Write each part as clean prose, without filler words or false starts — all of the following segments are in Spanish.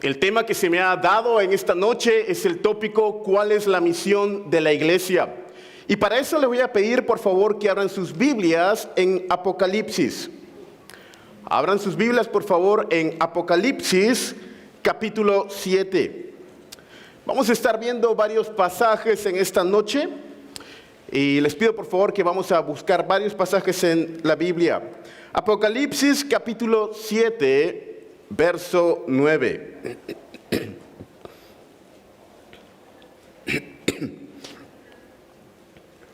El tema que se me ha dado en esta noche es el tópico ¿cuál es la misión de la iglesia? Y para eso le voy a pedir por favor que abran sus Biblias en Apocalipsis. Abran sus Biblias por favor en Apocalipsis capítulo 7. Vamos a estar viendo varios pasajes en esta noche y les pido por favor que vamos a buscar varios pasajes en la Biblia. Apocalipsis capítulo 7. Verso 9.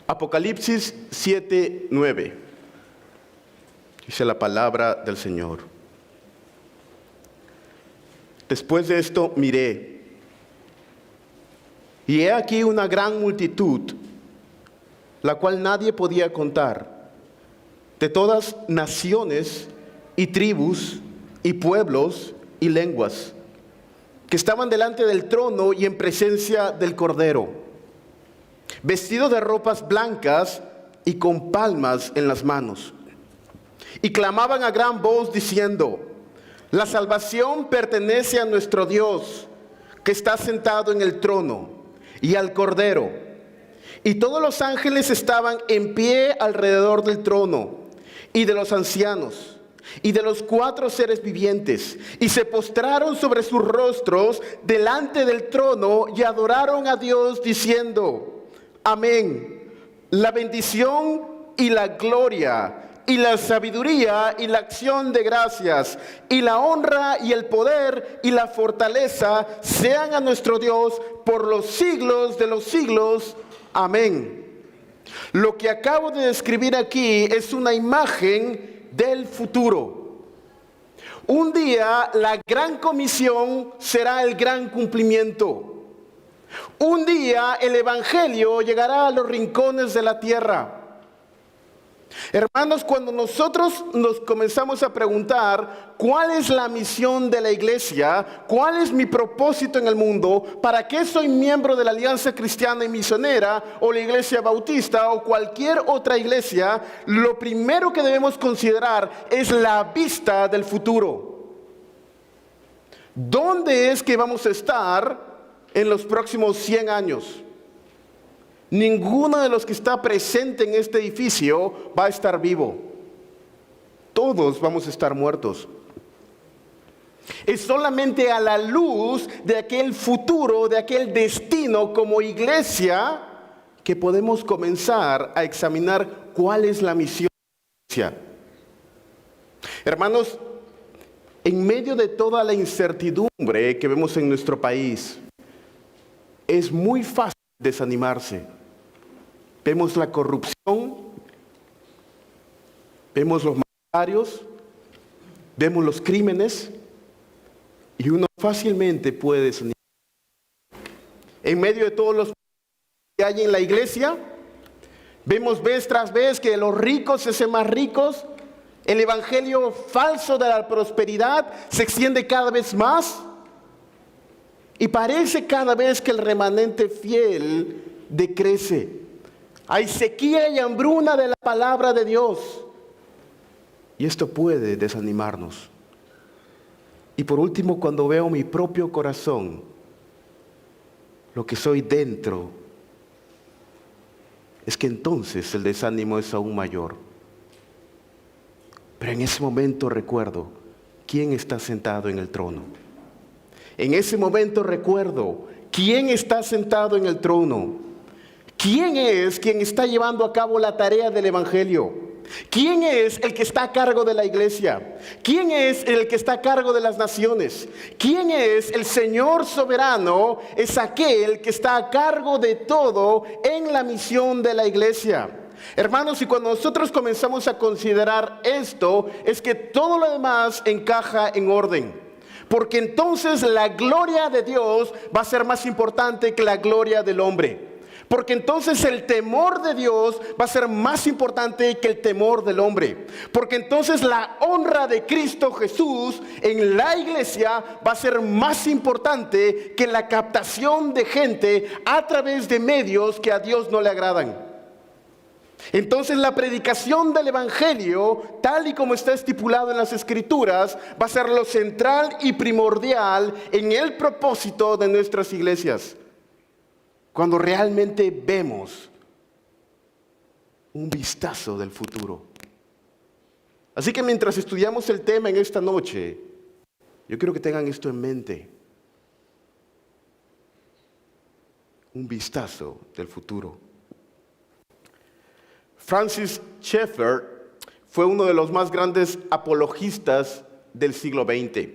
Apocalipsis 7, 9. Dice la palabra del Señor. Después de esto miré, y he aquí una gran multitud, la cual nadie podía contar, de todas naciones y tribus y pueblos y lenguas, que estaban delante del trono y en presencia del Cordero, vestidos de ropas blancas y con palmas en las manos. Y clamaban a gran voz diciendo: la salvación pertenece a nuestro Dios, que está sentado en el trono, y al Cordero. Y todos los ángeles estaban en pie alrededor del trono, y de los ancianos, y de los 4 seres vivientes, y se postraron sobre sus rostros delante del trono y adoraron a Dios diciendo: amén. La bendición y la gloria y la sabiduría y la acción de gracias y la honra y el poder y la fortaleza sean a nuestro Dios por los siglos de los siglos. Amén. Lo que acabo de describir aquí es una imagen del futuro. Un día la gran comisión será el gran cumplimiento. Un día el evangelio llegará a los rincones de la tierra. Hermanos, cuando nosotros nos comenzamos a preguntar cuál es la misión de la iglesia, cuál es mi propósito en el mundo, para qué soy miembro de la Alianza Cristiana y Misionera o la Iglesia Bautista o cualquier otra iglesia, lo primero que debemos considerar es la vista del futuro. ¿Dónde es que vamos a estar en los próximos 100 años? Ninguno de los que está presente en este edificio va a estar vivo. Todos vamos a estar muertos. Es solamente a la luz de aquel futuro, de aquel destino como iglesia, que podemos comenzar a examinar cuál es la misión de la iglesia. Hermanos, en medio de toda la incertidumbre que vemos en nuestro país, es muy fácil desanimarse. Vemos la corrupción, vemos los malarios, vemos los crímenes y uno fácilmente puede desanimar. En medio de todos los que hay en la iglesia, vemos vez tras vez que los ricos se hacen más ricos, el evangelio falso de la prosperidad se extiende cada vez más y parece cada vez que el remanente fiel decrece. Hay sequía y hambruna de la palabra de Dios. Y esto puede desanimarnos. Y por último, cuando veo mi propio corazón, lo que soy dentro, es que entonces el desánimo es aún mayor. Pero en ese momento recuerdo quién está sentado en el trono. En ese momento recuerdo quién está sentado en el trono. ¿Quién es quien está llevando a cabo la tarea del evangelio? ¿Quién es el que está a cargo de la iglesia? ¿Quién es el que está a cargo de las naciones? ¿Quién es el Señor soberano? Es aquel que está a cargo de todo en la misión de la iglesia. Hermanos, y cuando nosotros comenzamos a considerar esto, es que todo lo demás encaja en orden. Porque entonces la gloria de Dios va a ser más importante que la gloria del hombre. Porque entonces el temor de Dios va a ser más importante que el temor del hombre. Porque entonces la honra de Cristo Jesús en la iglesia va a ser más importante que la captación de gente a través de medios que a Dios no le agradan. Entonces la predicación del Evangelio, tal y como está estipulado en las Escrituras, va a ser lo central y primordial en el propósito de nuestras iglesias. Cuando realmente vemos un vistazo del futuro. Así que mientras estudiamos el tema en esta noche, yo quiero que tengan esto en mente. Un vistazo del futuro. Francis Schaeffer fue uno de los más grandes apologistas del siglo XX.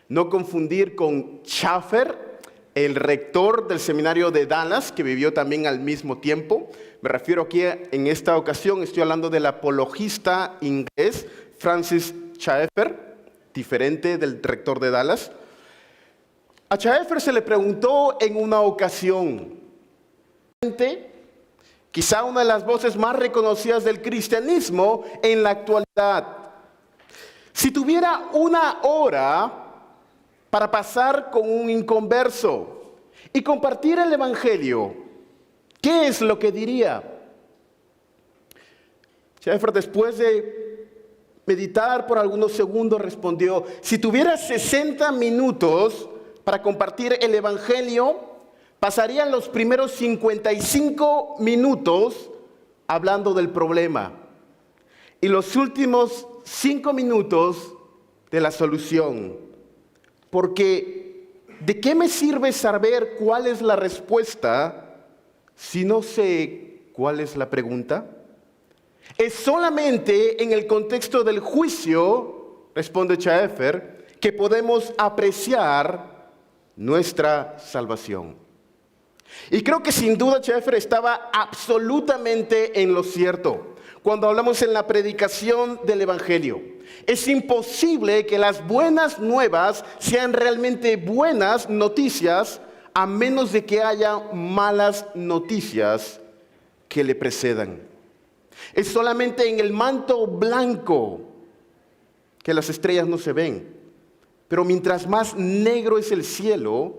No confundir con Schaeffer, el rector del seminario de Dallas, que vivió también al mismo tiempo. Me refiero aquí, en esta ocasión, estoy hablando del apologista inglés Francis Schaeffer, diferente del rector de Dallas. A Schaeffer se le preguntó en una ocasión, quizá una de las voces más reconocidas del cristianismo en la actualidad, si tuviera una hora para pasar con un inconverso y compartir el Evangelio, ¿qué es lo que diría? Schaeffer, después de meditar por algunos segundos, respondió: si tuviera 60 minutos para compartir el Evangelio, pasarían los primeros 55 minutos hablando del problema y los últimos 5 minutos de la solución. Porque ¿de qué me sirve saber cuál es la respuesta si no sé cuál es la pregunta? Es solamente en el contexto del juicio, responde Schaeffer, que podemos apreciar nuestra salvación. Y creo que sin duda Schaeffer estaba absolutamente en lo cierto cuando hablamos en la predicación del Evangelio. Es imposible que las buenas nuevas sean realmente buenas noticias a menos de que haya malas noticias que le precedan. Es solamente en el manto blanco que las estrellas no se ven. Pero mientras más negro es el cielo,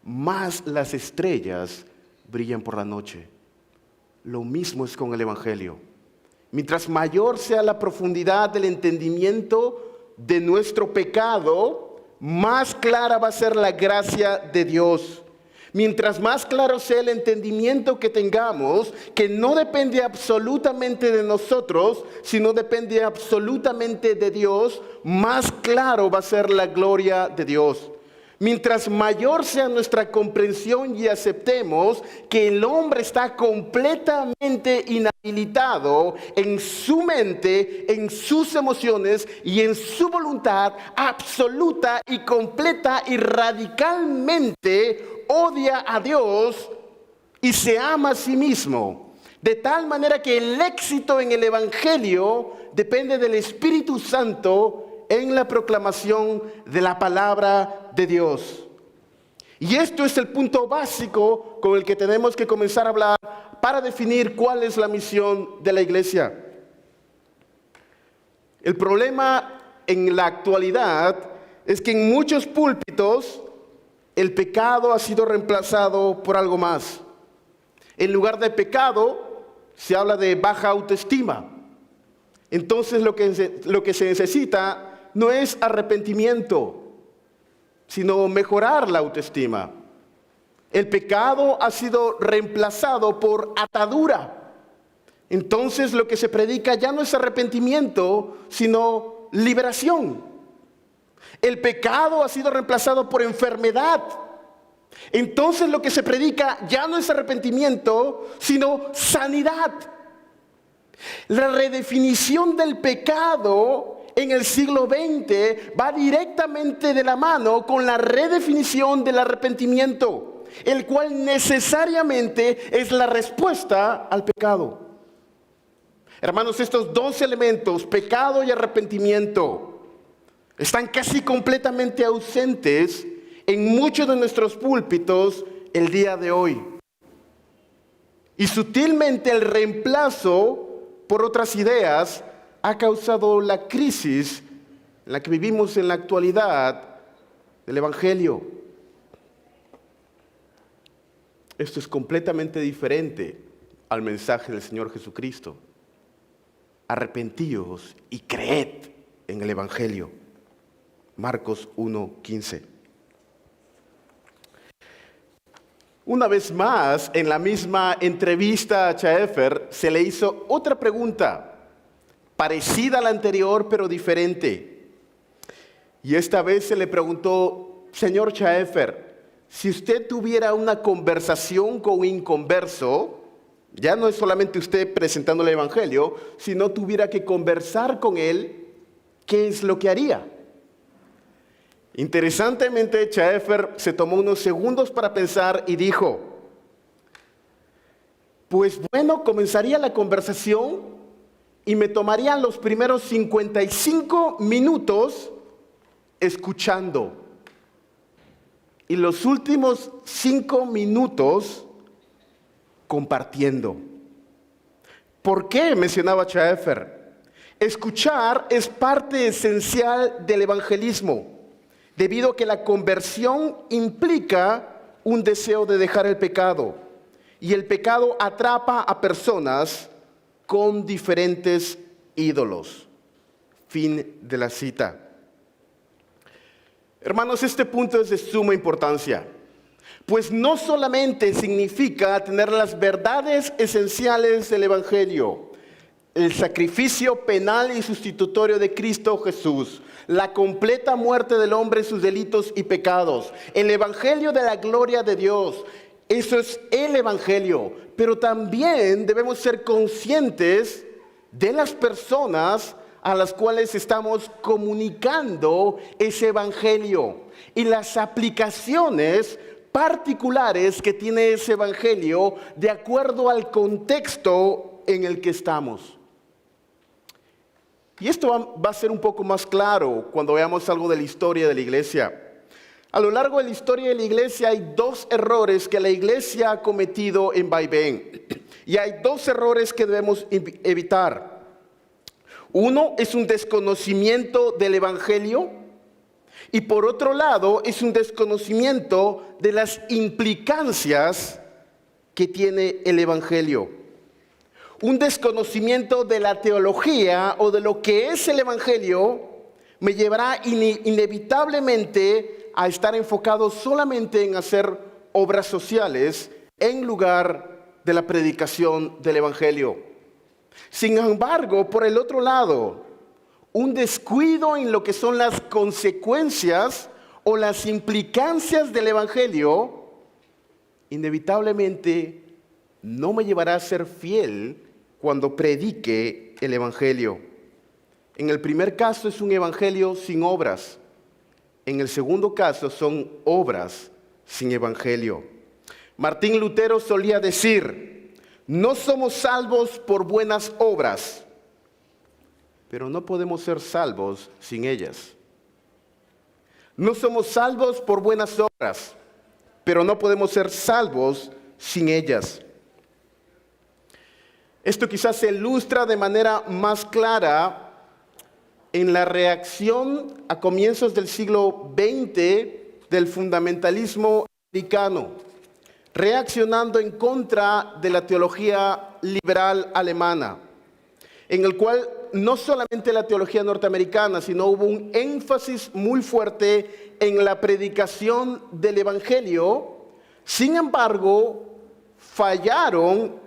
más las estrellas brillan por la noche. Lo mismo es con el Evangelio. Mientras mayor sea la profundidad del entendimiento de nuestro pecado, más clara va a ser la gracia de Dios. Mientras más claro sea el entendimiento que tengamos, que no depende absolutamente de nosotros, sino depende absolutamente de Dios, más claro va a ser la gloria de Dios. Mientras mayor sea nuestra comprensión y aceptemos que el hombre está completamente inhabilitado en su mente, en sus emociones y en su voluntad, absoluta y completa y radicalmente odia a Dios y se ama a sí mismo. De tal manera que el éxito en el Evangelio depende del Espíritu Santo en la proclamación de la palabra de Dios. Y esto es el punto básico con el que tenemos que comenzar a hablar para definir cuál es la misión de la iglesia. El problema en la actualidad es que en muchos púlpitos el pecado ha sido reemplazado por algo más. En lugar de pecado se habla de baja autoestima. Entonces lo que se necesita no es arrepentimiento, sino mejorar la autoestima. El pecado ha sido reemplazado por atadura. Entonces lo que se predica ya no es arrepentimiento, sino liberación. El pecado ha sido reemplazado por enfermedad. Entonces lo que se predica ya no es arrepentimiento, sino sanidad. La redefinición del pecado en el siglo XX va directamente de la mano con la redefinición del arrepentimiento, el cual necesariamente es la respuesta al pecado. Hermanos, estos dos elementos, pecado y arrepentimiento, están casi completamente ausentes en muchos de nuestros púlpitos el día de hoy. Y sutilmente el reemplazo por otras ideas ha causado la crisis en la que vivimos en la actualidad del Evangelio. Esto es completamente diferente al mensaje del Señor Jesucristo. Arrepentíos y creed en el Evangelio. Marcos 1:15. Una vez más, en la misma entrevista a Schaeffer, se le hizo otra pregunta, parecida a la anterior, pero diferente. Y esta vez se le preguntó: señor Schaeffer, si usted tuviera una conversación con un inconverso, ya no es solamente usted presentando el Evangelio, sino tuviera que conversar con él, ¿qué es lo que haría? Interesantemente, Schaeffer se tomó unos segundos para pensar y dijo: pues bueno, comenzaría la conversación y me tomarían los primeros 55 minutos escuchando, y los últimos 5 minutos compartiendo. ¿Por qué?, mencionaba Schaeffer. Escuchar es parte esencial del evangelismo, debido a que la conversión implica un deseo de dejar el pecado, y el pecado atrapa a personas con diferentes ídolos. Fin de la cita. Hermanos, este punto es de suma importancia, pues no solamente significa tener las verdades esenciales del Evangelio, el sacrificio penal y sustitutorio de Cristo Jesús, la completa muerte del hombre, sus delitos y pecados, el Evangelio de la gloria de Dios. Eso es el Evangelio, pero también debemos ser conscientes de las personas a las cuales estamos comunicando ese Evangelio y las aplicaciones particulares que tiene ese Evangelio de acuerdo al contexto en el que estamos. Y esto va a ser un poco más claro cuando veamos algo de la historia de la iglesia. A lo largo de la historia de la iglesia hay 2 errores que la iglesia ha cometido en vaivén. Y hay 2 errores que debemos evitar. Uno es un desconocimiento del Evangelio, y por otro lado es un desconocimiento de las implicancias que tiene el Evangelio. Un desconocimiento de la teología o de lo que es el Evangelio me llevará inevitablemente a estar enfocado solamente en hacer obras sociales en lugar de la predicación del Evangelio. Sin embargo, por el otro lado, un descuido en lo que son las consecuencias o las implicancias del Evangelio inevitablemente no me llevará a ser fiel cuando predique el Evangelio. En el primer caso es un Evangelio sin obras. En el segundo caso son obras sin Evangelio. Martín Lutero solía decir: no somos salvos por buenas obras, pero no podemos ser salvos sin ellas. No somos salvos por buenas obras, pero no podemos ser salvos sin ellas. Esto quizás se ilustra de manera más clara en la reacción a comienzos del siglo XX del fundamentalismo americano, reaccionando en contra de la teología liberal alemana, en el cual no solamente la teología norteamericana, sino hubo un énfasis muy fuerte en la predicación del Evangelio. Sin embargo, fallaron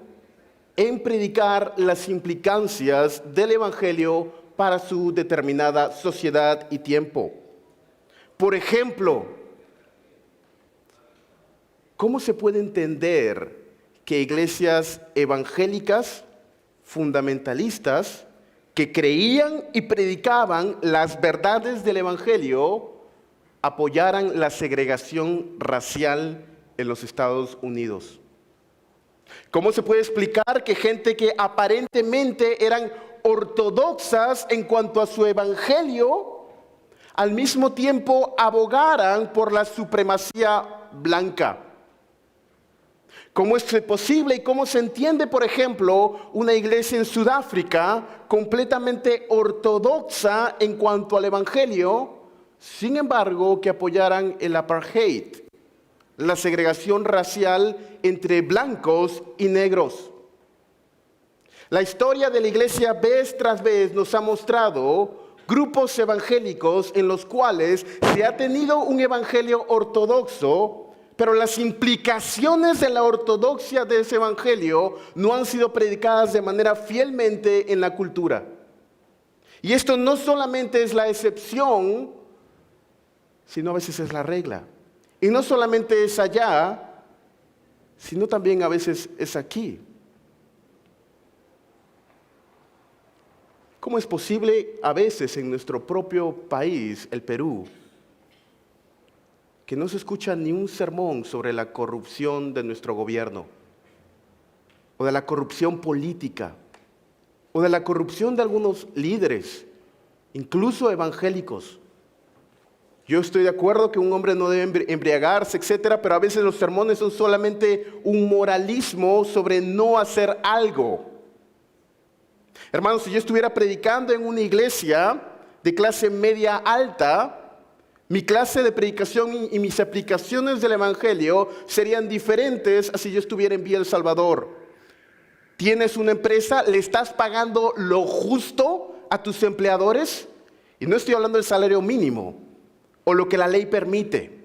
en predicar las implicancias del Evangelio para su determinada sociedad y tiempo. Por ejemplo, ¿cómo se puede entender que iglesias evangélicas, fundamentalistas, que creían y predicaban las verdades del Evangelio, apoyaran la segregación racial en los Estados Unidos? ¿Cómo se puede explicar que gente que aparentemente eran ortodoxas en cuanto a su evangelio, al mismo tiempo abogaran por la supremacía blanca? ¿Cómo es posible y cómo se entiende, por ejemplo, una iglesia en Sudáfrica completamente ortodoxa en cuanto al evangelio, sin embargo, que apoyaran el apartheid, la segregación racial entre blancos y negros? La historia de la iglesia vez tras vez nos ha mostrado grupos evangélicos en los cuales se ha tenido un evangelio ortodoxo, pero las implicaciones de la ortodoxia de ese evangelio no han sido predicadas de manera fielmente en la cultura. Y esto no solamente es la excepción, sino a veces es la regla. Y no solamente es allá, sino también a veces es aquí. ¿Cómo es posible a veces en nuestro propio país, el Perú, que no se escucha ni un sermón sobre la corrupción de nuestro gobierno, o de la corrupción política, o de la corrupción de algunos líderes, incluso evangélicos? Yo estoy de acuerdo que un hombre no debe embriagarse, etcétera, pero a veces los sermones son solamente un moralismo sobre no hacer algo. Hermanos, si yo estuviera predicando en una iglesia de clase media alta, mi clase de predicación y mis aplicaciones del evangelio serían diferentes a si yo estuviera en Villa El Salvador. Tienes una empresa, le estás pagando lo justo a tus empleadores, y no estoy hablando del salario mínimo o lo que la ley permite.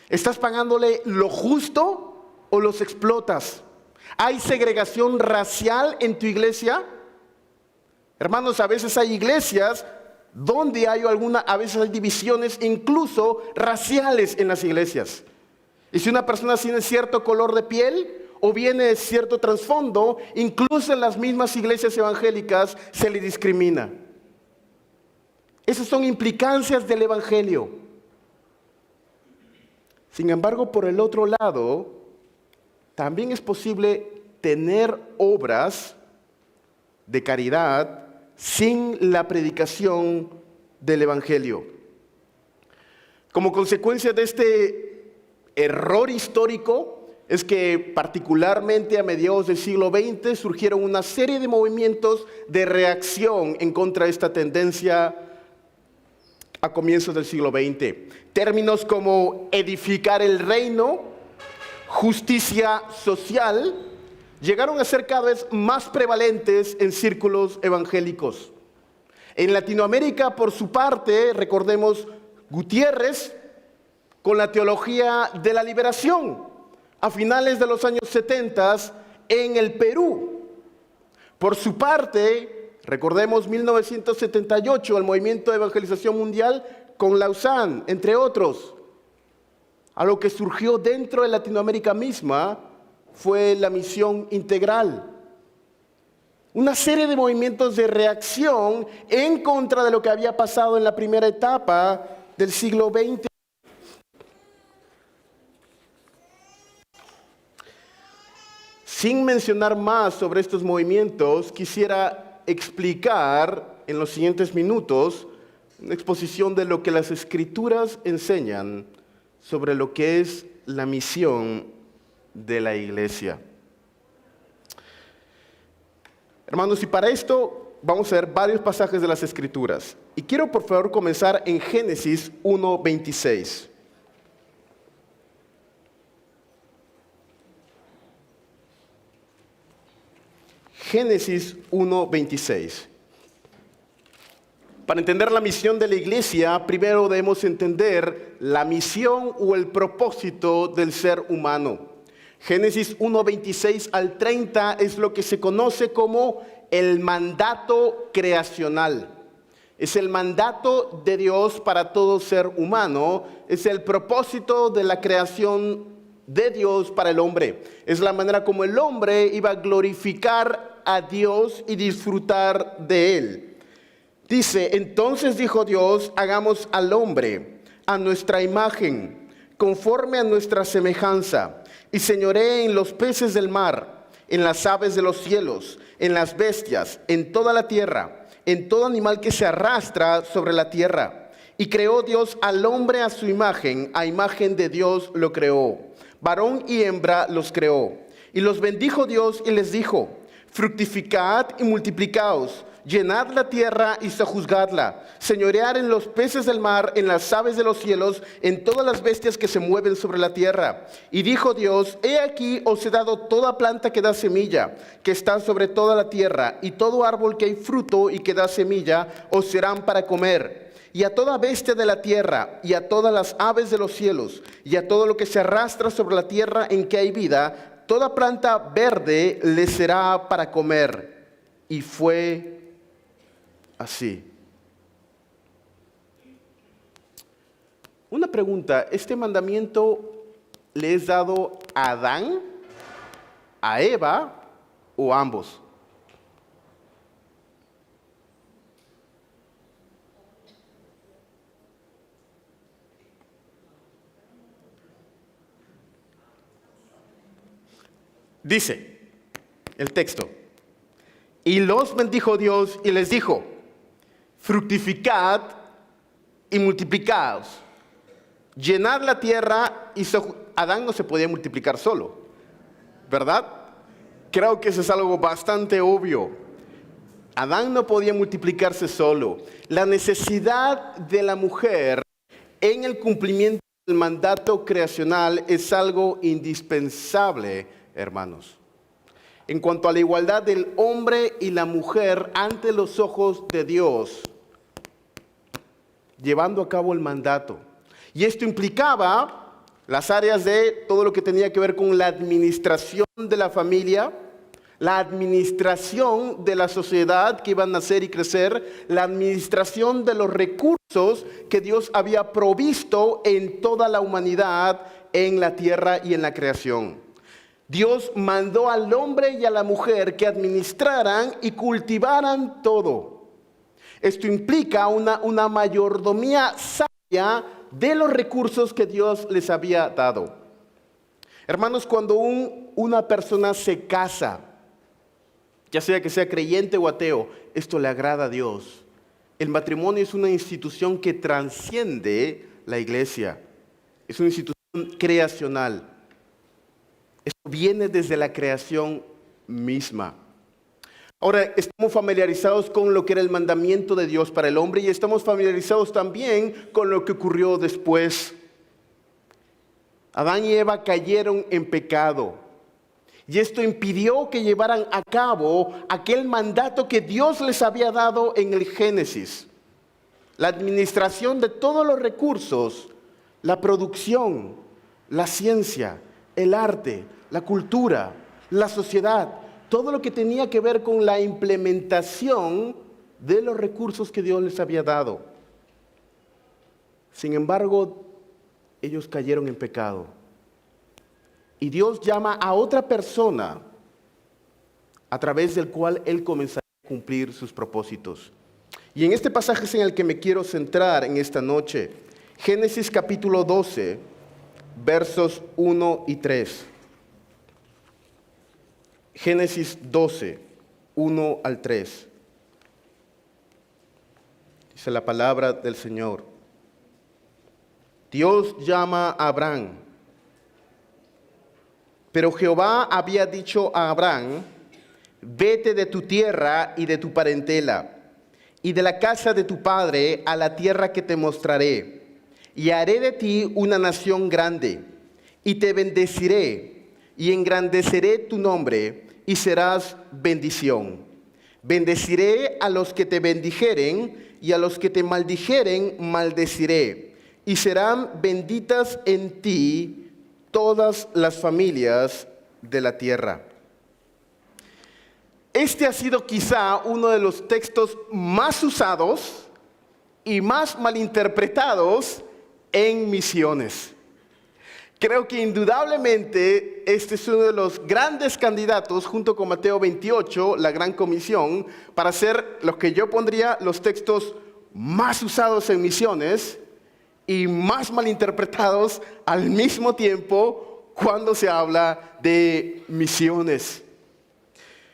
¿Estás pagándole lo justo o los explotas? ¿Hay segregación racial en tu iglesia? Hermanos, a veces hay iglesias donde a veces hay divisiones incluso raciales en las iglesias. Y si una persona tiene cierto color de piel o viene de cierto trasfondo, incluso en las mismas iglesias evangélicas se le discrimina. Esas son implicancias del evangelio. Sin embargo, por el otro lado, también es posible tener obras de caridad sin la predicación del evangelio. Como consecuencia de este error histórico, es que particularmente a mediados del siglo XX surgieron una serie de movimientos de reacción en contra de esta tendencia a comienzos del siglo XX. Términos como edificar el reino, justicia social, llegaron a ser cada vez más prevalentes en círculos evangélicos. En Latinoamérica, por su parte, recordemos Gutiérrez con la teología de la liberación a finales de los años 70 en el Perú. Por su parte, recordemos 1978, el movimiento de evangelización mundial con Lausanne, entre otros. A lo que surgió dentro de Latinoamérica misma fue la misión integral. Una serie de movimientos de reacción en contra de lo que había pasado en la primera etapa del siglo XX. Sin mencionar más sobre estos movimientos, quisiera explicar en los siguientes minutos una exposición de lo que las Escrituras enseñan sobre lo que es la misión de la iglesia. Hermanos, y para esto vamos a ver varios pasajes de las Escrituras. Y quiero por favor comenzar en Génesis 1:26. Génesis 1:26. Para entender la misión de la iglesia, primero debemos entender la misión o el propósito del ser humano. Génesis 1:26 al 30 es lo que se conoce como el mandato creacional. Es el mandato de Dios para todo ser humano. Es el propósito de la creación de Dios para el hombre. Es la manera como el hombre iba a glorificar a Dios y disfrutar de Él. Dice, entonces dijo Dios, hagamos al hombre a nuestra imagen, conforme a nuestra semejanza, y señoree en los peces del mar, en las aves de los cielos, en las bestias, en toda la tierra, en todo animal que se arrastra sobre la tierra. Y creó Dios al hombre a su imagen, a imagen de Dios lo creó. Varón y hembra los creó. Y los bendijo Dios y les dijo, fructificad y multiplicaos, llenad la tierra y sojuzgadla, señorear en los peces del mar, en las aves de los cielos, en todas las bestias que se mueven sobre la tierra. Y dijo Dios, he aquí os he dado toda planta que da semilla, que está sobre toda la tierra, y todo árbol que hay fruto y que da semilla, os serán para comer. Y a toda bestia de la tierra, y a todas las aves de los cielos, y a todo lo que se arrastra sobre la tierra en que hay vida, toda planta verde le será para comer. Y fue así. Una pregunta, ¿este mandamiento le es dado a Adán, a Eva o a ambos? Dice el texto, y los bendijo Dios y les dijo, fructificad y multiplicaos, llenad la tierra y Adán no se podía multiplicar solo, ¿verdad? Creo que eso es algo bastante obvio. Adán no podía multiplicarse solo. La necesidad de la mujer en el cumplimiento del mandato creacional es algo indispensable, hermanos. En cuanto a la igualdad del hombre y la mujer ante los ojos de Dios, llevando a cabo el mandato. Y esto implicaba las áreas de todo lo que tenía que ver con la administración de la familia, la administración de la sociedad que iba a nacer y crecer, la administración de los recursos que Dios había provisto en toda la humanidad, en la tierra y en la creación. Dios mandó al hombre y a la mujer que administraran y cultivaran todo. Esto implica una mayordomía sabia de los recursos que Dios les había dado. Hermanos, cuando una persona se casa, ya sea que sea creyente o ateo, esto le agrada a Dios. El matrimonio es una institución que trasciende la iglesia. Es una institución creacional. Esto viene desde la creación misma. Ahora, estamos familiarizados con lo que era el mandamiento de Dios para el hombre y estamos familiarizados también con lo que ocurrió después. Adán y Eva cayeron en pecado y esto impidió que llevaran a cabo aquel mandato que Dios les había dado en el Génesis. La administración de todos los recursos, la producción, la ciencia, el arte, la cultura, la sociedad, todo lo que tenía que ver con la implementación de los recursos que Dios les había dado. Sin embargo, ellos cayeron en pecado. Y Dios llama a otra persona a través del cual Él comenzará a cumplir sus propósitos. Y en este pasaje es en el que me quiero centrar en esta noche. Génesis capítulo 12, versos 1 y 3. Génesis 12, 1 al 3. Dice la palabra del Señor. Dios llama a Abraham. Pero Jehová había dicho a Abraham, vete de tu tierra y de tu parentela, y de la casa de tu padre a la tierra que te mostraré, y haré de ti una nación grande, y te bendeciré, y engrandeceré tu nombre, y serás bendición. Bendeciré a los que te bendijeren, y a los que te maldijeren maldeciré, y serán benditas en ti todas las familias de la tierra. Este ha sido quizá uno de los textos más usados y más malinterpretados en misiones. Creo que indudablemente este es uno de los grandes candidatos, junto con Mateo 28, la Gran Comisión, para ser los que yo pondría los textos más usados en misiones y más malinterpretados al mismo tiempo cuando se habla de misiones.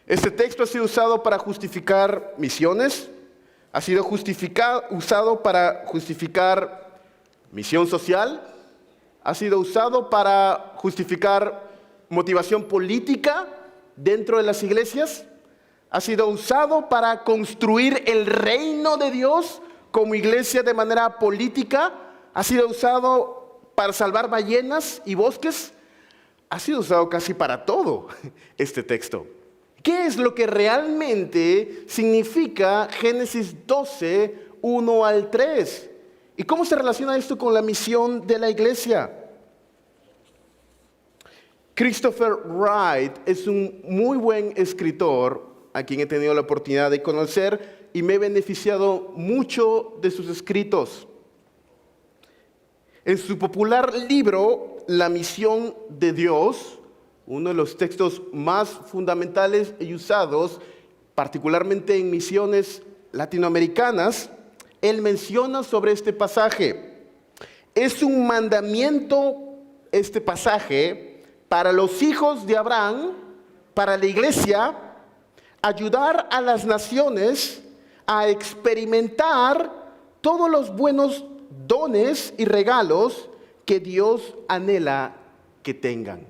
Este texto ha sido usado para justificar misiones, ha sido usado para justificar misión social, ha sido usado para justificar motivación política dentro de las iglesias, ha sido usado para construir el reino de Dios como iglesia de manera política, ha sido usado para salvar ballenas y bosques, ha sido usado casi para todo este texto. ¿Qué es lo que realmente significa Génesis 12, 1 al 3? ¿Y cómo se relaciona esto con la misión de la iglesia? Christopher Wright es un muy buen escritor a quien he tenido la oportunidad de conocer y me he beneficiado mucho de sus escritos. En su popular libro, La misión de Dios, uno de los textos más fundamentales y usados, particularmente en misiones latinoamericanas, él menciona sobre este pasaje. Es un mandamiento, este pasaje, para los hijos de Abraham, para la iglesia, ayudar a las naciones a experimentar todos los buenos dones y regalos que Dios anhela que tengan.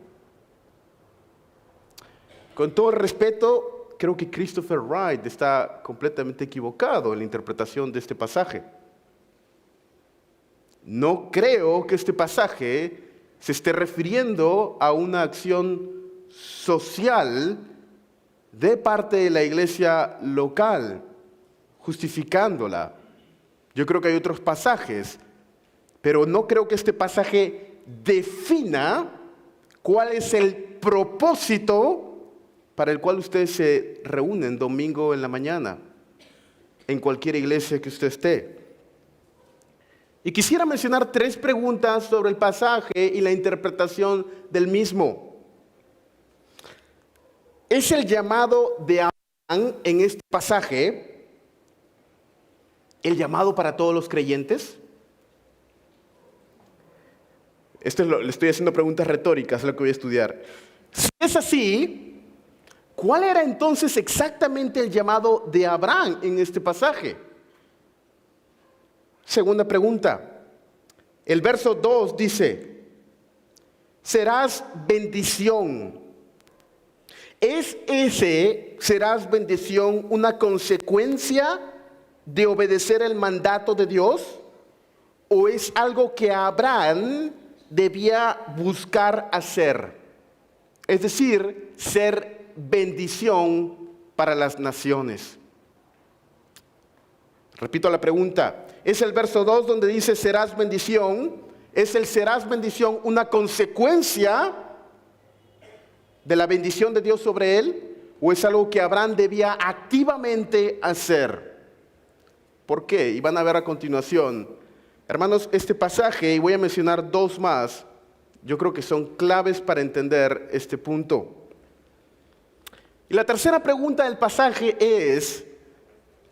Con todo el respeto, creo que Christopher Wright está completamente equivocado en la interpretación de este pasaje. No creo que este pasaje se esté refiriendo a una acción social de parte de la iglesia local, justificándola. Yo creo que hay otros pasajes, pero no creo que este pasaje defina cuál es el propósito para el cual ustedes se reúnen domingo en la mañana, en cualquier iglesia que usted esté. Y quisiera mencionar 3 preguntas sobre el pasaje y la interpretación del mismo. ¿Es el llamado de Abraham en este pasaje el llamado para todos los creyentes? Le estoy haciendo preguntas retóricas, es lo que voy a estudiar. Si es así, ¿cuál era entonces exactamente el llamado de Abraham en este pasaje? Segunda pregunta. El verso 2 dice, serás bendición. ¿Es ese serás bendición una consecuencia de obedecer el mandato de Dios? ¿O es algo que Abraham debía buscar hacer? Es decir, ser bendición para las naciones. Repito la pregunta. ¿Es el verso 2 donde dice serás bendición? ¿Es el serás bendición una consecuencia de la bendición de Dios sobre él? ¿O es algo que Abraham debía activamente hacer? ¿Por qué? Y van a ver a continuación. Hermanos, este pasaje, y voy a mencionar 2 más, yo creo que son claves para entender este punto. Y la tercera pregunta del pasaje es,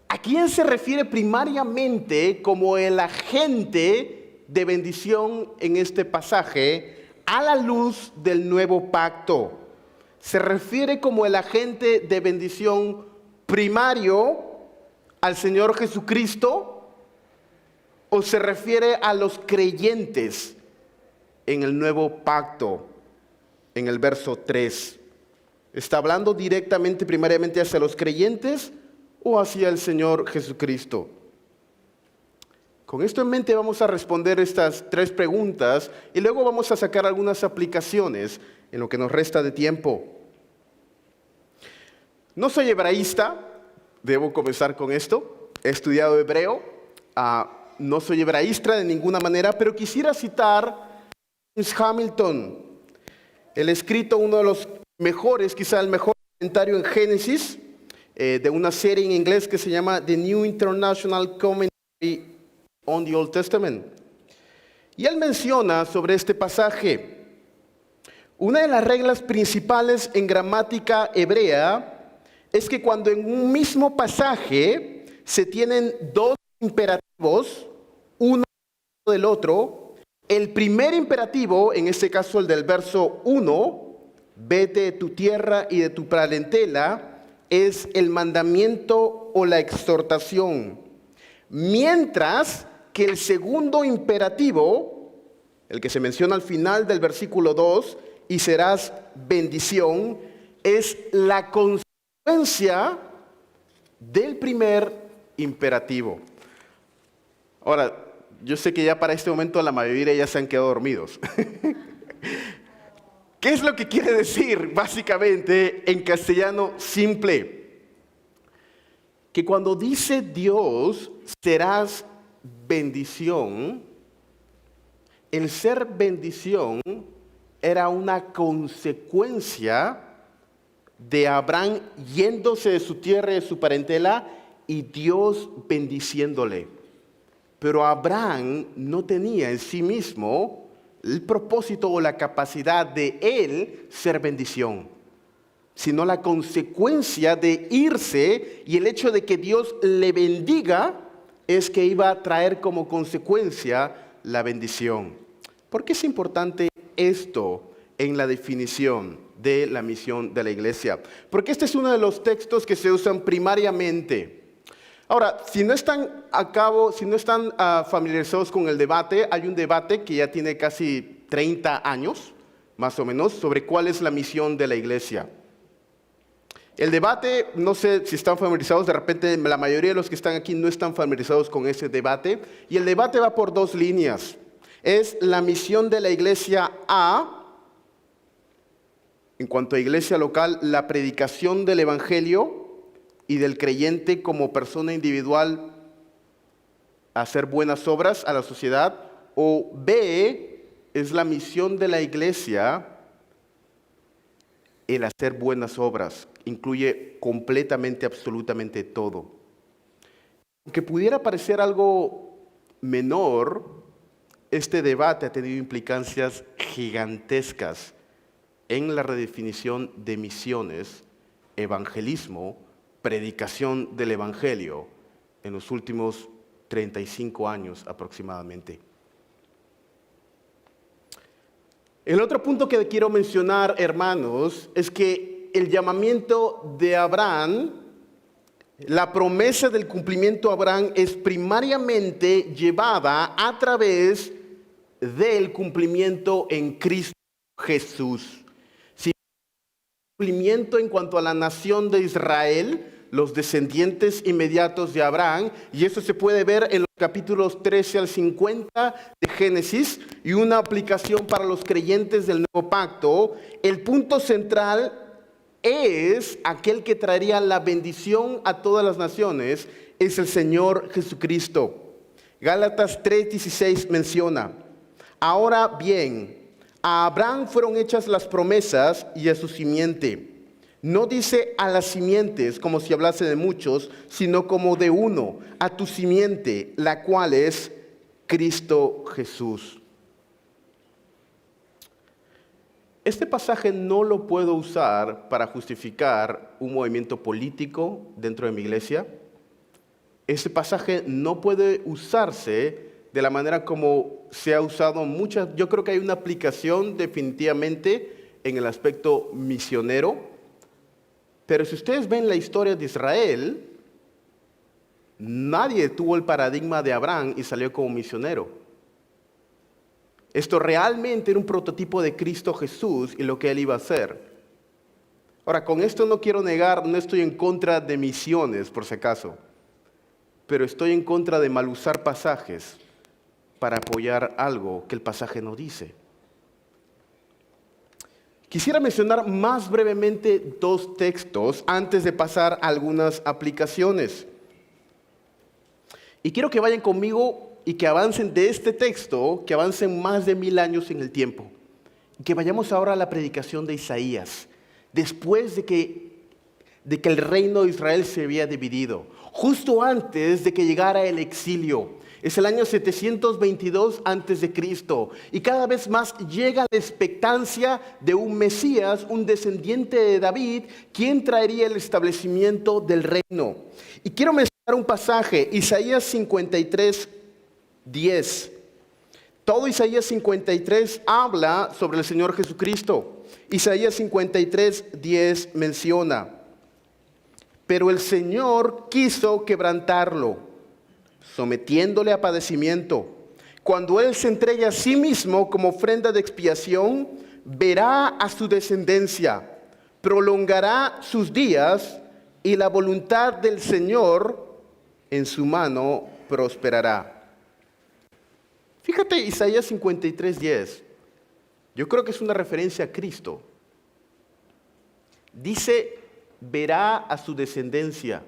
¿a quién se refiere primariamente como el agente de bendición en este pasaje a la luz del nuevo pacto? ¿Se refiere como el agente de bendición primario al Señor Jesucristo? ¿O se refiere a los creyentes en el nuevo pacto, en el verso 3? ¿Está hablando directamente, primariamente hacia los creyentes o hacia el Señor Jesucristo? Con esto en mente vamos a responder estas 3 preguntas y luego vamos a sacar algunas aplicaciones en lo que nos resta de tiempo. No soy hebraísta, debo comenzar con esto. He estudiado hebreo, no soy hebraísta de ninguna manera, pero quisiera citar a James Hamilton. Él ha escrito uno de los mejores, quizá el mejor comentario en Génesis, de una serie en inglés que se llama The New International Commentary on the Old Testament. Y él menciona sobre este pasaje, una de las reglas principales en gramática hebrea es que cuando en un mismo pasaje se tienen 2 imperativos, uno del otro, el primer imperativo, en este caso el del verso 1, vete de tu tierra y de tu parentela, es el mandamiento o la exhortación. Mientras que el segundo imperativo, el que se menciona al final del versículo 2, y serás bendición, es la consecuencia del primer imperativo. Ahora, yo sé que ya para este momento la mayoría ya se han quedado dormidos. ¿Qué es lo que quiere decir básicamente en castellano simple? Que cuando dice Dios, serás bendición, el ser bendición era una consecuencia de Abraham yéndose de su tierra y de su parentela y Dios bendiciéndole. Pero Abraham no tenía en sí mismo el propósito o la capacidad de él ser bendición, sino la consecuencia de irse, y el hecho de que Dios le bendiga es que iba a traer como consecuencia la bendición. ¿Por qué es importante esto en la definición de la misión de la iglesia? Porque este es uno de los textos que se usan primariamente. Ahora, si no están familiarizados con el debate, hay un debate que ya tiene casi 30 años, más o menos, sobre cuál es la misión de la iglesia. El debate, no sé si están familiarizados, de repente la mayoría de los que están aquí no están familiarizados con ese debate, y el debate va por dos líneas. Es la misión de la iglesia A, en cuanto a iglesia local, la predicación del evangelio y del creyente como persona individual hacer buenas obras a la sociedad, o B, es la misión de la iglesia el hacer buenas obras, incluye completamente, absolutamente todo. Aunque pudiera parecer algo menor, este debate ha tenido implicancias gigantescas en la redefinición de misiones, evangelismo, predicación del evangelio en los últimos 35 años aproximadamente. El otro punto que quiero mencionar, hermanos, es que el llamamiento de Abraham, la promesa del cumplimiento de Abraham es primariamente llevada a través del cumplimiento en Cristo Jesús. Si el cumplimiento en cuanto a la nación de Israel, los descendientes inmediatos de Abraham, y eso se puede ver en los capítulos 13 al 50 de Génesis, y una aplicación para los creyentes del Nuevo Pacto. El punto central es aquel que traería la bendición a todas las naciones, es el Señor Jesucristo. Gálatas 3:16 menciona: ahora bien, a Abraham fueron hechas las promesas y a su simiente. No dice a las simientes como si hablase de muchos, sino como de uno, a tu simiente, la cual es Cristo Jesús. Este pasaje no lo puedo usar para justificar un movimiento político dentro de mi iglesia. Este pasaje no puede usarse de la manera como se ha usado muchas. Yo creo que hay una aplicación definitivamente en el aspecto misionero. Pero si ustedes ven la historia de Israel, nadie tuvo el paradigma de Abraham y salió como misionero. Esto realmente era un prototipo de Cristo Jesús y lo que Él iba a hacer. Ahora, con esto no quiero negar, no estoy en contra de misiones, por si acaso, pero estoy en contra de mal usar pasajes para apoyar algo que el pasaje no dice. Quisiera mencionar más brevemente dos textos antes de pasar a algunas aplicaciones. Y quiero que vayan conmigo y que avancen de este texto, que avancen más de 1000 años en el tiempo. Y que vayamos ahora a la predicación de Isaías, después de que el reino de Israel se había dividido, justo antes de que llegara el exilio. Es el año 722 antes de Cristo, y cada vez más llega la expectancia de un Mesías, un descendiente de David, quien traería el establecimiento del reino. Y quiero mencionar un pasaje, Isaías 53:10. Todo Isaías 53 habla sobre el Señor Jesucristo. Isaías 53:10 menciona: pero el Señor quiso quebrantarlo, sometiéndole a padecimiento. Cuando Él se entregue a sí mismo como ofrenda de expiación, verá a su descendencia, prolongará sus días y la voluntad del Señor en su mano prosperará. Fíjate Isaías 53:10. Yo creo que es una referencia a Cristo. Dice, verá a su descendencia,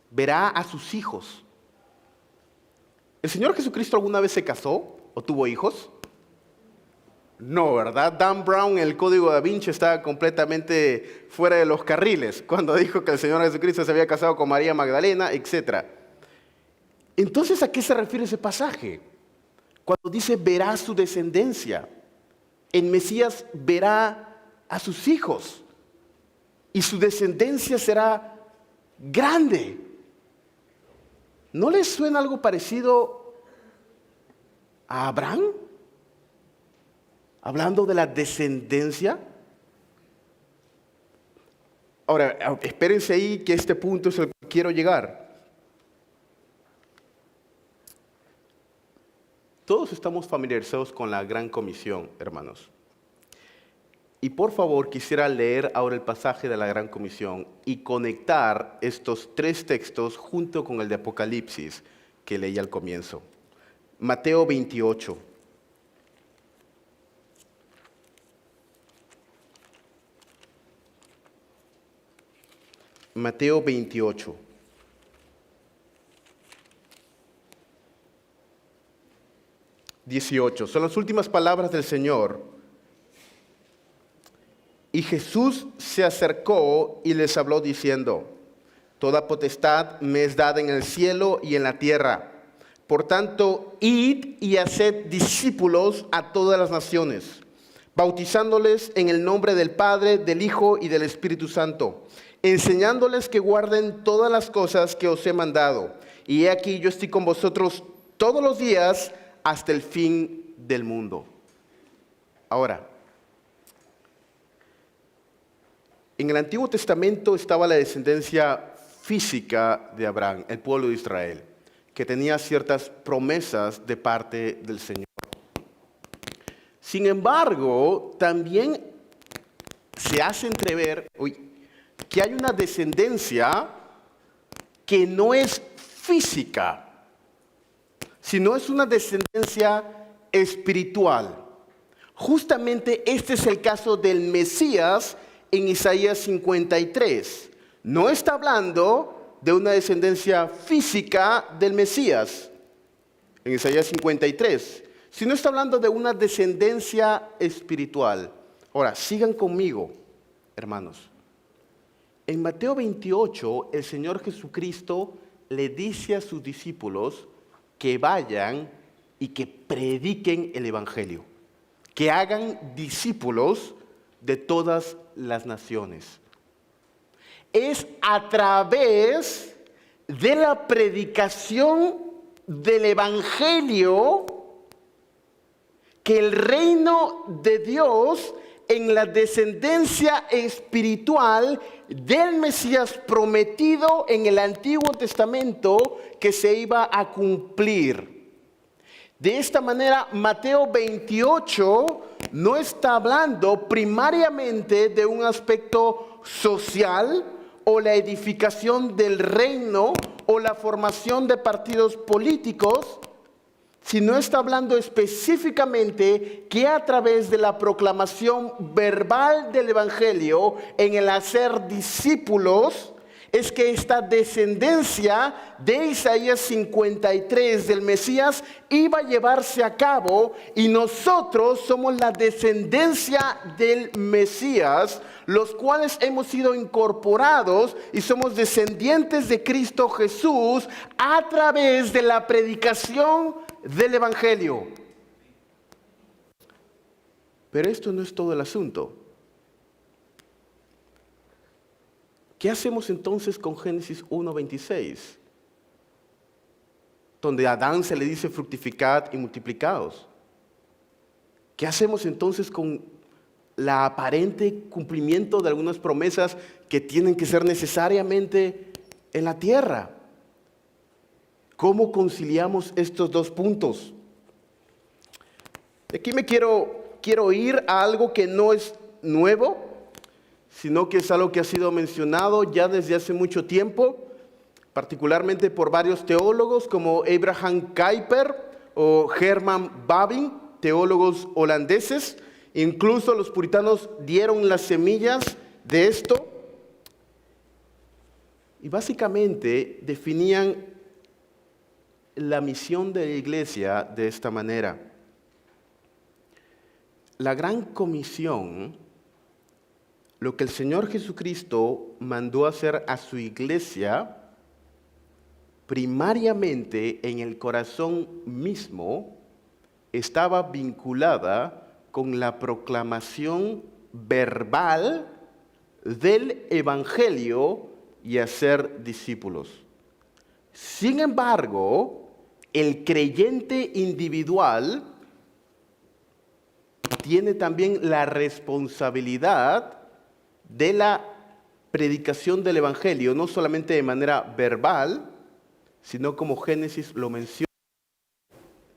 verá a sus hijos. ¿El Señor Jesucristo alguna vez se casó o tuvo hijos? No, ¿verdad? Dan Brown en el Código Da Vinci estaba completamente fuera de los carriles cuando dijo que el Señor Jesucristo se había casado con María Magdalena, etc. Entonces, ¿a qué se refiere ese pasaje? Cuando dice verá su descendencia, el Mesías verá a sus hijos y su descendencia será grande. ¿No les suena algo parecido a Abraham? Hablando de la descendencia. Ahora, espérense ahí que este punto es el que quiero llegar. Todos estamos familiarizados con la Gran Comisión, hermanos. Y por favor, quisiera leer ahora el pasaje de la Gran Comisión y conectar estos tres textos junto con el de Apocalipsis que leí al comienzo. Mateo 28. Mateo 28. Son las últimas palabras del Señor. Y Jesús se acercó y les habló diciendo, toda potestad me es dada en el cielo y en la tierra. Por tanto, id y haced discípulos a todas las naciones, bautizándoles en el nombre del Padre, del Hijo y del Espíritu Santo, enseñándoles que guarden todas las cosas que os he mandado. Y he aquí, yo estoy con vosotros todos los días hasta el fin del mundo. Ahora, en el Antiguo Testamento estaba la descendencia física de Abraham, el pueblo de Israel, que tenía ciertas promesas de parte del Señor. Sin embargo, también se hace entrever que hay una descendencia que no es física, sino es una descendencia espiritual. Justamente este es el caso del Mesías en Isaías 53. No está hablando de una descendencia física del Mesías en Isaías 53, sino está hablando de una descendencia espiritual. Ahora, sigan conmigo, hermanos. En Mateo 28, el Señor Jesucristo le dice a sus discípulos que vayan y que prediquen el Evangelio, que hagan discípulos de todas las naciones. Es a través de la predicación del Evangelio que el reino de Dios en la descendencia espiritual del Mesías prometido en el Antiguo Testamento que se iba a cumplir. De esta manera, Mateo 28 no está hablando primariamente de un aspecto social o la edificación del reino o la formación de partidos políticos, sino está hablando específicamente que a través de la proclamación verbal del Evangelio en el hacer discípulos, es que esta descendencia de Isaías 53 del Mesías iba a llevarse a cabo y nosotros somos la descendencia del Mesías, los cuales hemos sido incorporados y somos descendientes de Cristo Jesús a través de la predicación del Evangelio. Pero esto no es todo el asunto. ¿Qué hacemos entonces con Génesis 1:26? Donde a Adán se le dice fructificad y multiplicaos. ¿Qué hacemos entonces con la aparente cumplimiento de algunas promesas que tienen que ser necesariamente en la tierra? ¿Cómo conciliamos estos dos puntos? Aquí me quiero ir a algo que no es nuevo, sino que es algo que ha sido mencionado ya desde hace mucho tiempo, particularmente por varios teólogos como Abraham Kuyper o Herman Babbing, teólogos holandeses. Incluso los puritanos dieron las semillas de esto y básicamente definían la misión de la iglesia de esta manera. La gran comisión, lo que el Señor Jesucristo mandó hacer a su iglesia, primariamente en el corazón mismo, estaba vinculada con la proclamación verbal del Evangelio y hacer discípulos. Sin embargo, el creyente individual tiene también la responsabilidad de la predicación del Evangelio, no solamente de manera verbal, sino como Génesis lo menciona,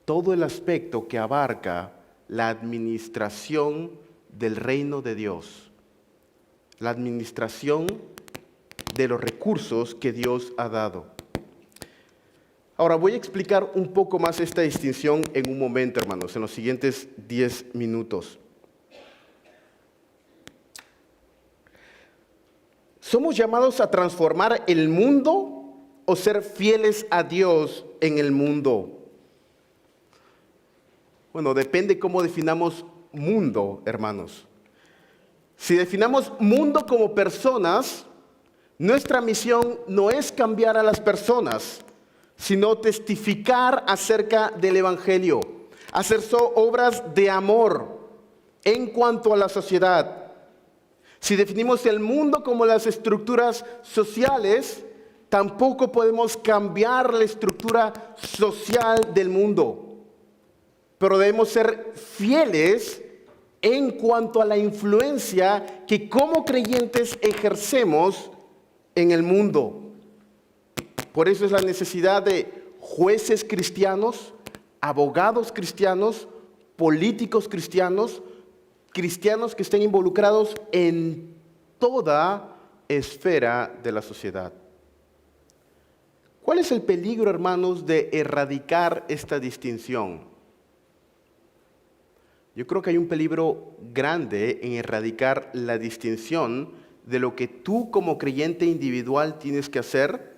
todo el aspecto que abarca la administración del reino de Dios, la administración de los recursos que Dios ha dado. Ahora voy a explicar un poco más esta distinción en un momento, hermanos, en los siguientes 10 minutos. ¿Somos llamados a transformar el mundo o ser fieles a Dios en el mundo? Bueno, depende cómo definamos mundo, hermanos. Si definamos mundo como personas, nuestra misión no es cambiar a las personas, sino testificar acerca del Evangelio, hacer obras de amor en cuanto a la sociedad. Si definimos el mundo como las estructuras sociales, tampoco podemos cambiar la estructura social del mundo, pero debemos ser fieles en cuanto a la influencia que como creyentes ejercemos en el mundo. Por eso es la necesidad de jueces cristianos, abogados cristianos, políticos cristianos, cristianos que estén involucrados en toda esfera de la sociedad. ¿Cuál es el peligro, hermanos, de erradicar esta distinción? Yo creo que hay un peligro grande en erradicar la distinción de lo que tú como creyente individual tienes que hacer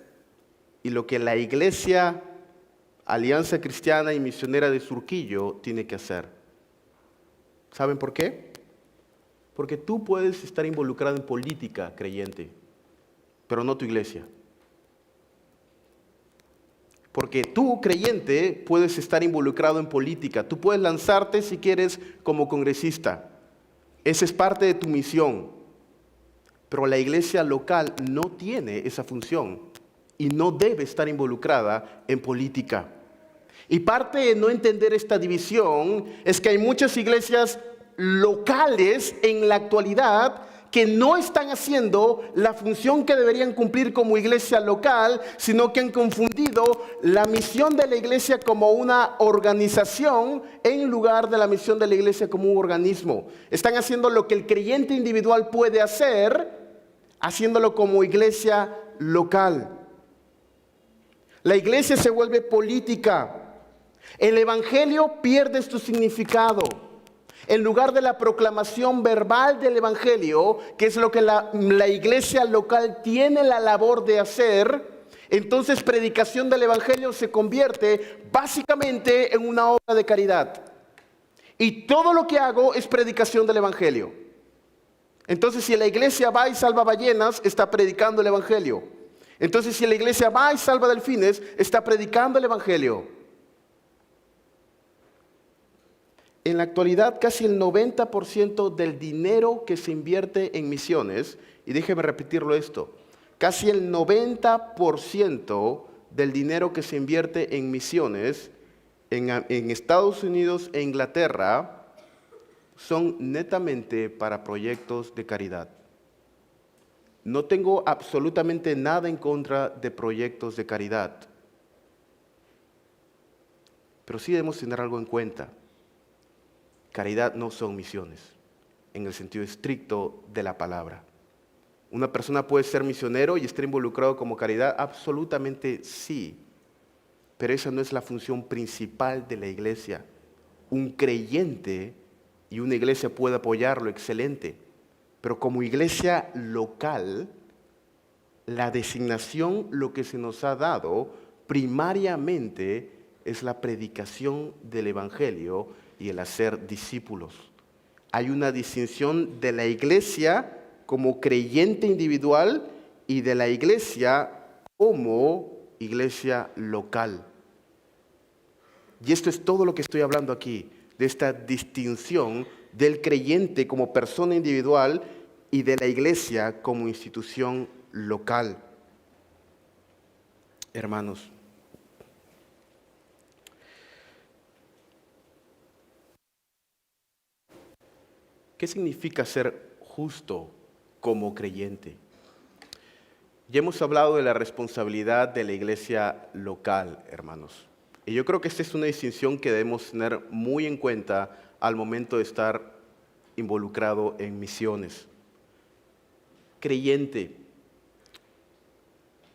y lo que la Iglesia, Alianza Cristiana y Misionera de Surquillo tiene que hacer. ¿Saben por qué? Porque tú puedes estar involucrado en política, creyente, pero no tu iglesia. Porque tú, creyente, puedes estar involucrado en política. Tú puedes lanzarte si quieres como congresista. Esa es parte de tu misión. Pero la iglesia local no tiene esa función y no debe estar involucrada en política. Y parte de no entender esta división es que hay muchas iglesias locales en la actualidad que no están haciendo la función que deberían cumplir como iglesia local, sino que han confundido la misión de la iglesia como una organización en lugar de la misión de la iglesia como un organismo. Están haciendo lo que el creyente individual puede hacer, haciéndolo como iglesia local. La iglesia se vuelve política. El evangelio pierde su significado. En lugar de la proclamación verbal del evangelio, que es lo que la iglesia local tiene la labor de hacer, entonces predicación del evangelio se convierte básicamente en una obra de caridad. Y todo lo que hago es predicación del evangelio. Entonces, si la iglesia va y salva ballenas, está predicando el evangelio. Entonces, si la iglesia va y salva delfines, está predicando el evangelio. En la actualidad, casi el 90% del dinero que se invierte en misiones, y déjeme repetirlo esto, casi el 90% del dinero que se invierte en misiones en Estados Unidos e Inglaterra son netamente para proyectos de caridad. No tengo absolutamente nada en contra de proyectos de caridad, pero sí debemos tener algo en cuenta. Caridad no son misiones, en el sentido estricto de la palabra. ¿Una persona puede ser misionero y estar involucrado como caridad? Absolutamente sí, pero esa no es la función principal de la iglesia. Un creyente y una iglesia puede apoyarlo, excelente, pero como iglesia local, la designación, lo que se nos ha dado primariamente es la predicación del Evangelio y el hacer discípulos. Hay una distinción de la iglesia como creyente individual y de la iglesia como iglesia local. Y esto es todo lo que estoy hablando aquí, de esta distinción del creyente como persona individual y de la iglesia como institución local. Hermanos, ¿qué significa ser justo como creyente? Ya hemos hablado de la responsabilidad de la iglesia local, hermanos. Y yo creo que esta es una distinción que debemos tener muy en cuenta al momento de estar involucrado en misiones. Creyente,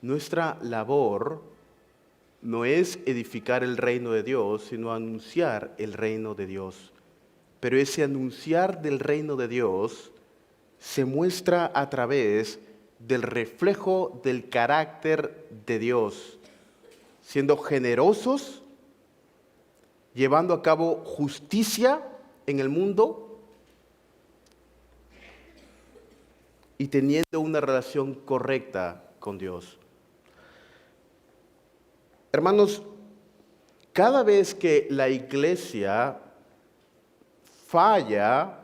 nuestra labor no es edificar el reino de Dios, sino anunciar el reino de Dios. Pero ese anunciar del reino de Dios se muestra a través del reflejo del carácter de Dios, siendo generosos, llevando a cabo justicia en el mundo y teniendo una relación correcta con Dios. Hermanos, cada vez que la iglesia falla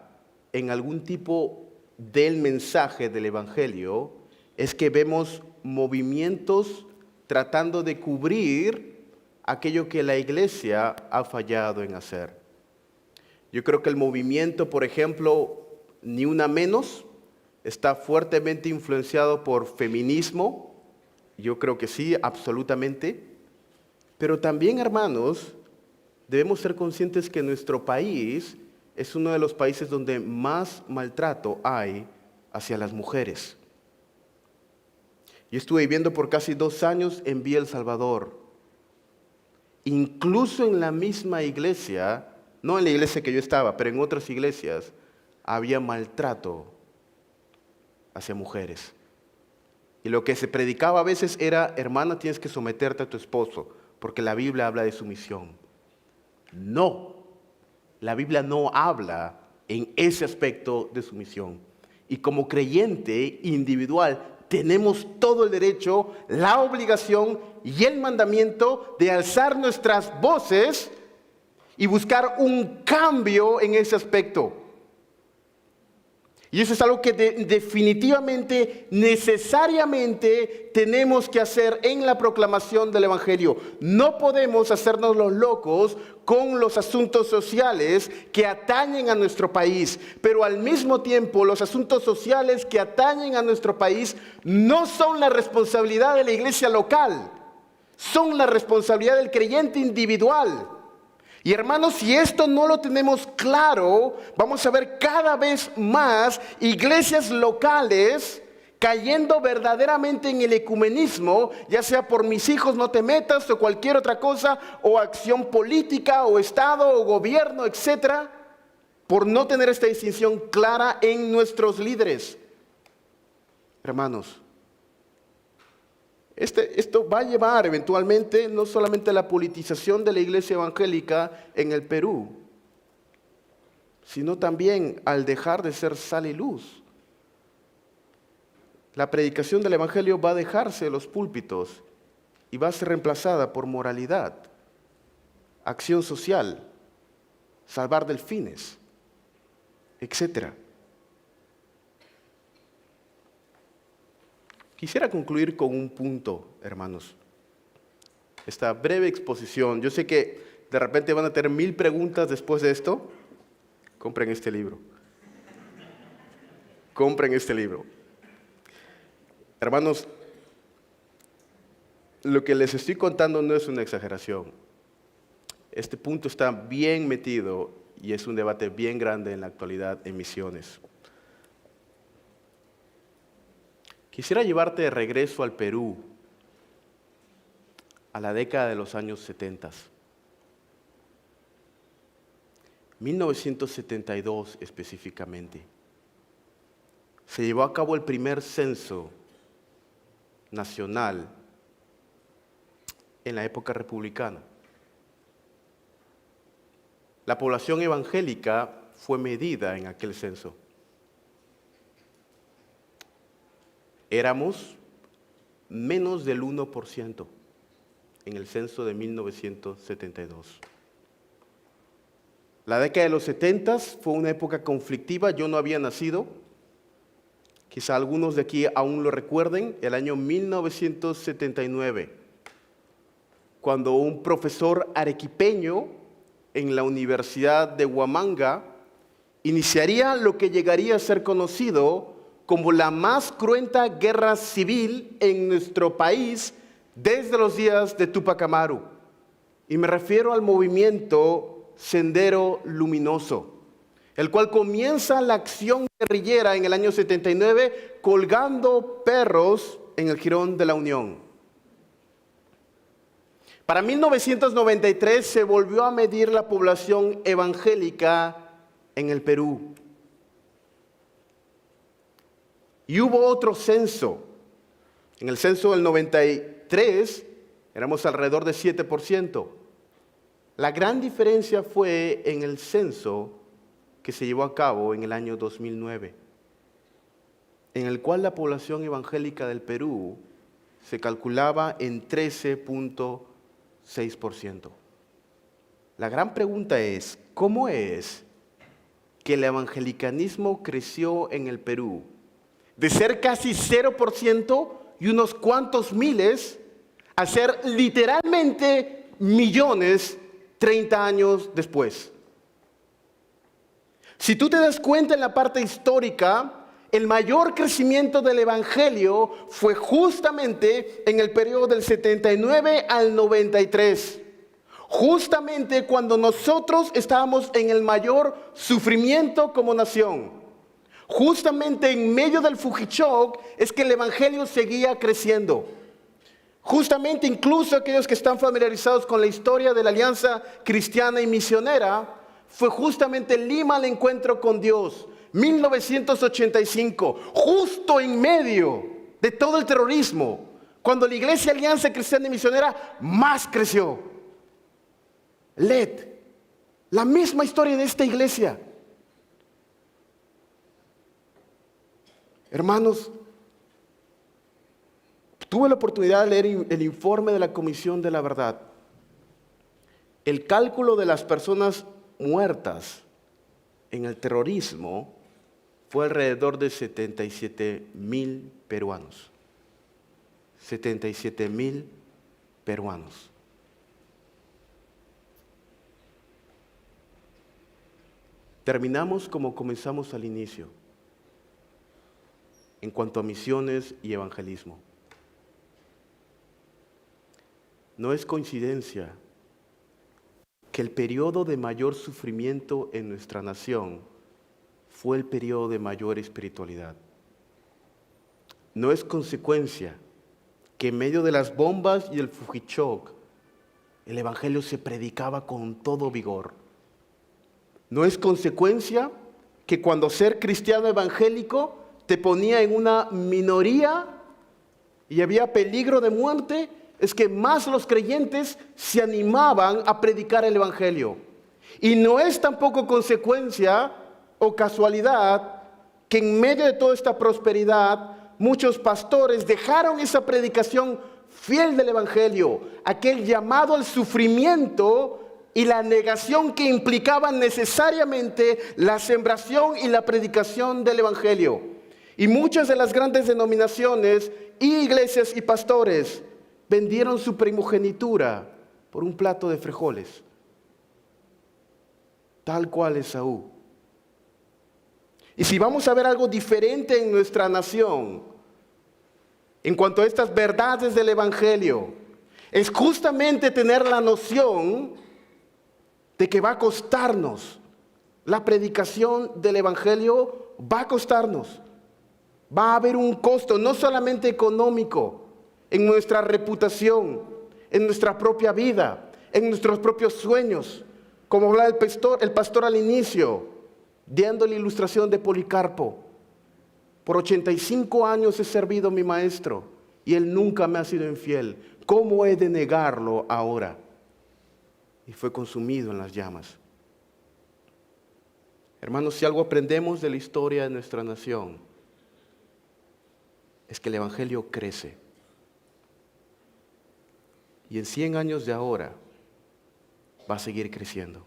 en algún tipo del mensaje del Evangelio, es que vemos movimientos tratando de cubrir aquello que la iglesia ha fallado en hacer. Yo creo que el movimiento, por ejemplo, Ni Una Menos, está fuertemente influenciado por feminismo. Yo creo que sí, absolutamente. Pero también, hermanos, debemos ser conscientes que nuestro país es uno de los países donde más maltrato hay hacia las mujeres. Yo estuve viviendo por casi 2 años en Villa El Salvador. Incluso en la misma iglesia, no en la iglesia que yo estaba, pero en otras iglesias, había maltrato hacia mujeres. Y lo que se predicaba a veces era: hermana, tienes que someterte a tu esposo, porque la Biblia habla de sumisión. No, la Biblia no habla en ese aspecto de sumisión. Y como creyente individual, tenemos todo el derecho, la obligación y el mandamiento de alzar nuestras voces y buscar un cambio en ese aspecto. Y eso es algo que definitivamente, necesariamente tenemos que hacer en la proclamación del Evangelio. No podemos hacernos los locos con los asuntos sociales que atañen a nuestro país, pero al mismo tiempo los asuntos sociales que atañen a nuestro país no son la responsabilidad de la iglesia local, son la responsabilidad del creyente individual. Y hermanos, si esto no lo tenemos claro, vamos a ver cada vez más iglesias locales cayendo verdaderamente en el ecumenismo, ya sea por mis hijos no te metas o cualquier otra cosa, o acción política o Estado o gobierno, etcétera, por no tener esta distinción clara en nuestros líderes. Hermanos, esto va a llevar eventualmente no solamente a la politización de la iglesia evangélica en el Perú, sino también al dejar de ser sal y luz. La predicación del evangelio va a dejarse de los púlpitos y va a ser reemplazada por moralidad, acción social, salvar delfines, etc. Quisiera concluir con un punto, hermanos. Esta breve exposición, yo sé que de repente van a tener 1000 preguntas después de esto. Compren este libro. Compren este libro. Hermanos, lo que les estoy contando no es una exageración. Este punto está bien metido y es un debate bien grande en la actualidad en misiones. Quisiera llevarte de regreso al Perú, a la década de los años 70. 1972 específicamente. Se llevó a cabo el primer censo nacional en la época republicana. La población evangélica fue medida en aquel censo. Éramos menos del 1% en el censo de 1972. La década de los 70 fue una época conflictiva, yo no había nacido, quizá algunos de aquí aún lo recuerden, el año 1979, cuando un profesor arequipeño en la Universidad de Huamanga iniciaría lo que llegaría a ser conocido como la más cruenta guerra civil en nuestro país desde los días de Túpac Amaru. Y me refiero al movimiento Sendero Luminoso, el cual comienza la acción guerrillera en el año 79 colgando perros en el Jirón de la Unión. Para 1993 se volvió a medir la población evangélica en el Perú. Y hubo otro censo. En el censo del 93 éramos alrededor de 7%. La gran diferencia fue en el censo que se llevó a cabo en el año 2009, en el cual la población evangélica del Perú se calculaba en 13.6%. La gran pregunta es, ¿cómo es que el evangelicalismo creció en el Perú de ser casi 0% y unos cuantos miles a ser literalmente millones 30 años después? Si tú te das cuenta en la parte histórica, el mayor crecimiento del evangelio fue justamente en el periodo del 79 al 93. Justamente cuando nosotros estábamos en el mayor sufrimiento como nación. Justamente en medio del Fujichok es que el evangelio seguía creciendo. Justamente incluso aquellos que están familiarizados con la historia de la Alianza Cristiana y Misionera, fue justamente Lima el encuentro con Dios, 1985, justo en medio de todo el terrorismo, cuando la Iglesia Alianza Cristiana y Misionera más creció. LED, la misma historia de esta iglesia. Hermanos, tuve la oportunidad de leer el informe de la Comisión de la Verdad. El cálculo de las personas muertas en el terrorismo fue alrededor de 77,000 peruanos. 77,000 peruanos. Terminamos como comenzamos al inicio, en cuanto a misiones y evangelismo. No es coincidencia que el periodo de mayor sufrimiento en nuestra nación fue el periodo de mayor espiritualidad. No es consecuencia que en medio de las bombas y el Fujichok, el evangelio se predicaba con todo vigor. No es consecuencia que cuando ser cristiano evangélico te ponía en una minoría y había peligro de muerte, es que más los creyentes se animaban a predicar el evangelio. Y no es tampoco consecuencia o casualidad que en medio de toda esta prosperidad muchos pastores dejaron esa predicación fiel del evangelio, aquel llamado al sufrimiento y la negación que implicaba necesariamente la sembración y la predicación del evangelio. Y muchas de las grandes denominaciones, iglesias y pastores vendieron su primogenitura por un plato de frijoles, tal cual Esaú. Y si vamos a ver algo diferente en nuestra nación, en cuanto a estas verdades del evangelio, es justamente tener la noción de que va a costarnos. La predicación del evangelio va a costarnos. Va a haber un costo, no solamente económico, en nuestra reputación, en nuestra propia vida, en nuestros propios sueños. Como hablaba el pastor al inicio, dando la ilustración de Policarpo. Por 85 años he servido a mi maestro y él nunca me ha sido infiel. ¿Cómo he de negarlo ahora? Y fue consumido en las llamas. Hermanos, si algo aprendemos de la historia de nuestra nación, es que el Evangelio crece. Y en 100 años de ahora va a seguir creciendo.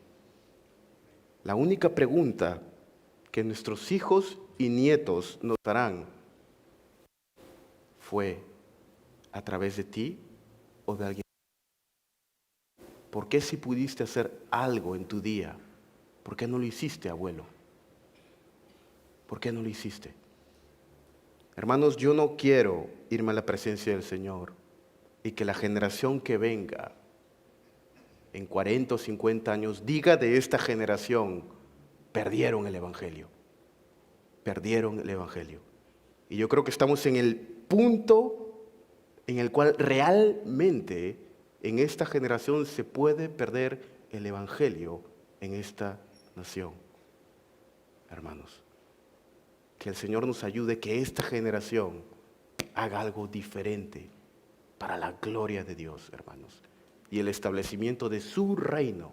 La única pregunta que nuestros hijos y nietos nos harán fue: ¿a través de ti o de alguien? ¿Por qué si pudiste hacer algo en tu día? ¿Por qué no lo hiciste, abuelo? ¿Por qué no lo hiciste? Hermanos, yo no quiero irme a la presencia del Señor y que la generación que venga en 40 o 50 años diga de esta generación: perdieron el Evangelio. Perdieron el Evangelio. Y yo creo que estamos en el punto en el cual realmente en esta generación se puede perder el Evangelio en esta nación. Hermanos, que el Señor nos ayude, que esta generación haga algo diferente para la gloria de Dios, hermanos, y el establecimiento de su reino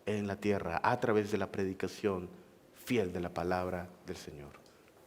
en la tierra a través de la predicación fiel de la palabra del Señor.